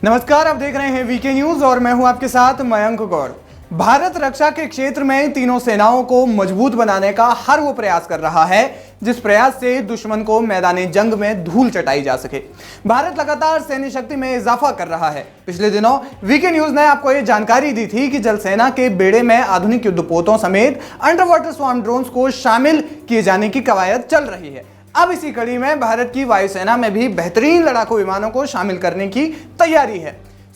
नमस्कार, आप देख रहे हैं वीके न्यूज और मैं हूं आपके साथ मयंक गौर। भारत रक्षा के क्षेत्र में तीनों सेनाओं को मजबूत बनाने का हर वो प्रयास कर रहा है जिस प्रयास से दुश्मन को मैदानी जंग में धूल चटाई जा सके। भारत लगातार सैन्य शक्ति में इजाफा कर रहा है। पिछले दिनों वीके न्यूज ने आपको ये जानकारी दी थी कि जल सेना के बेड़े में आधुनिक युद्धपोतों समेत अंडर वाटर स्वार्म ड्रोन्स को शामिल किए जाने की कवायद चल रही है। अब इसी कड़ी में भारत की वायुसेना में भी बेहतरीन लड़ाकू विमानों को शामिल करने की तैयारी है।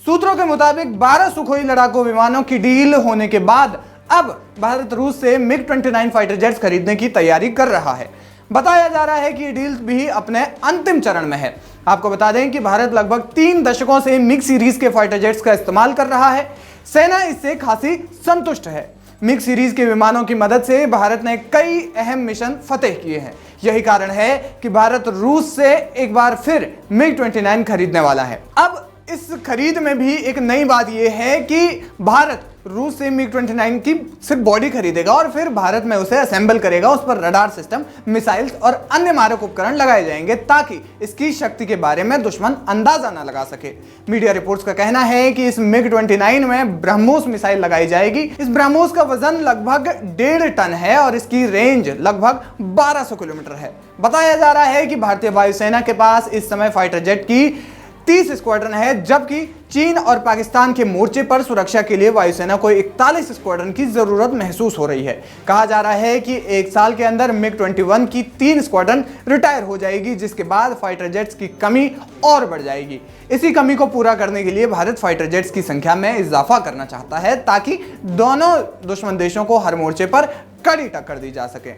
सूत्रों के मुताबिक 12 सुखोई लड़ाकू विमानों की डील होने के बाद अब भारत रूस से मिग-29 फाइटर जेट्स खरीदने की तैयारी कर रहा है। बताया जा रहा है कि ये डील भी अपने अंतिम चरण में है। आपको बता दें कि भारत लगभग 3 दशकों से मिग सीरीज के फाइटर जेट्स का इस्तेमाल कर रहा है। सेना इससे खासी संतुष्ट है। मिग सीरीज के विमानों की मदद से भारत ने कई अहम मिशन फतेह किए हैं। यही कारण है कि भारत रूस से एक बार फिर मिग-29 खरीदने वाला है। अब इस खरीद में भी एक नई बात यह है कि भारत रूस से मिग-29 की सिर्फ बॉडी खरीदेगा और फिर भारत में उसे असेंबल करेगा। उस पर रडार सिस्टम, मिसाइल्स और अन्य मारक उपकरण लगाए जाएंगे ताकि इसकी शक्ति के बारे में दुश्मन अंदाजा न लगा सके। मीडिया रिपोर्ट्स का कहना है कि इस मिग-29 में ब्रह्मोस मिसाइल लगाई जाएगी। इस ब्रह्मोस का वजन लगभग 1.5 टन है और इसकी रेंज लगभग 1200 किलोमीटर है। बताया जा रहा है कि भारतीय वायुसेना के पास इस समय फाइटर जेट की 30 स्क्वाड्रन है, जबकि चीन और पाकिस्तान के मोर्चे पर सुरक्षा के लिए वायुसेना को 41 स्क्वाड्रन की जरूरत महसूस हो रही है। कहा जा रहा है कि एक साल के अंदर मिग-21 की 3 स्क्वाड्रन रिटायर हो जाएगी, जिसके बाद फाइटर जेट्स की कमी और बढ़ जाएगी। इसी कमी को पूरा करने के लिए भारत फाइटर जेट्स की संख्या में इजाफा करना चाहता है ताकि दोनों दुश्मन देशों को हर मोर्चे पर कड़ी टक्कर दी जा सके।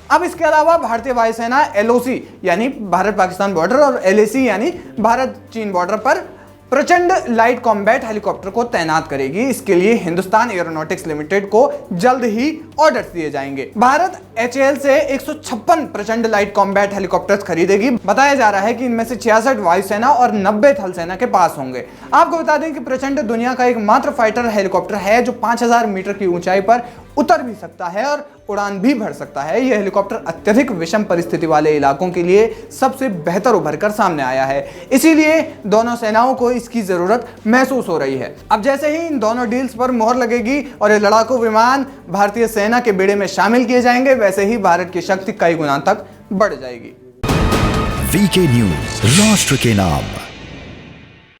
अब इसके अलावा भारतीय वायुसेना LOC यानी भारत पाकिस्तान बॉर्डर और LAC यानी भारत चीन बॉर्डर पर प्रचंड लाइट कॉम्बैट हेलीकॉप्टर को तैनात करेगी। इसके लिए हिंदुस्तान एरोनॉटिक्स लिमिटेड को जल्द ही ऑर्डर्स दिए जाएंगे। भारत HAL से 156 प्रचंड लाइट कॉम्बैट हेलीकॉप्टर्स खरीदेगी। बताया जा रहा है कि इनमें से 66 वायुसेना और 90 थल सेना के पास होंगे। आपको बता दें कि प्रचंड दुनिया का एकमात्र फाइटर हेलीकॉप्टर है जो 5000 मीटर की ऊंचाई पर उतर भी सकता है और उड़ान भी भर सकता है। यह हेलीकॉप्टर अत्यधिक विषम परिस्थिति वाले इलाकों के लिए सबसे बेहतर उभर कर सामने आया है। इसीलिए दोनों सेनाओं को इसकी जरूरत महसूस हो रही है। अब जैसे ही इन दोनों डील्स पर मोहर लगेगी और ये लड़ाकू विमान भारतीय सेना के बेड़े में शामिल किए जाएंगे, वैसे ही भारत की शक्ति कई गुना तक बढ़ जाएगी। वीके न्यूज, राष्ट्र के नाम।